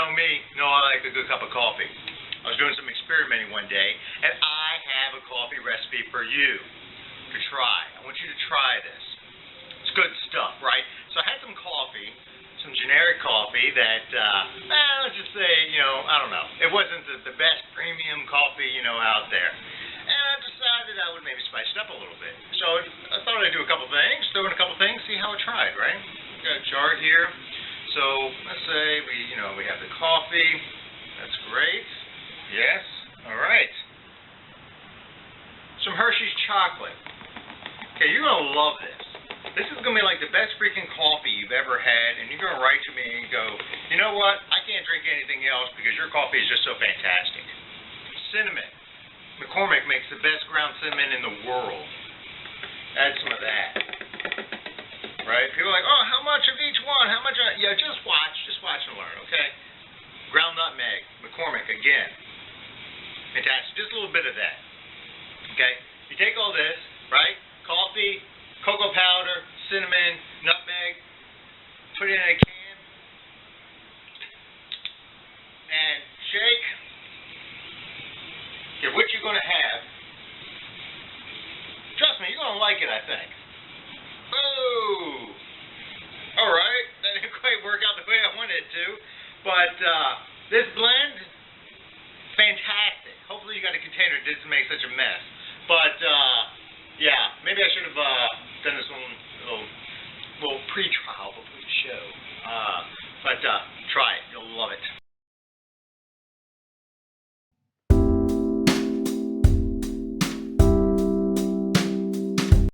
know me, know I like a good cup of coffee. I was doing some experimenting one day, and I have a coffee recipe for you to try. I want you to try this. It's good stuff, right? So I had some coffee, some generic coffee that, let's just say, I don't know. It wasn't the best premium coffee, out there. And I decided I would maybe spice it up a little bit. So I thought I'd do a couple things, throw in a couple things, see how it tried, right? Got a jar here. So let's say we have the coffee. That's great. Yes. All right. Some Hershey's chocolate. Okay, you're going to love this. This is going to be like the best freaking coffee you've ever had, and you're going to write to me and go, you know what, I can't drink anything else because your coffee is just so fantastic. Cinnamon. McCormick makes the best ground cinnamon in the world. Add some of that. Right? People are like, oh, how much of each one? How much? Yeah, just watch and learn, okay? Ground nutmeg, McCormick again. Fantastic. Just a little bit of that. Okay? You take all this, right? Coffee, cocoa powder, cinnamon, nutmeg, put it in a can, and shake. Okay, what you're going to have, trust me, you're going to like it, I think. Oh! Alright, that didn't quite work out the way I wanted it to, but this blend, fantastic. Hopefully you got a container that didn't make such a mess. But, yeah, maybe I should have done this one little pre-trial before the show. But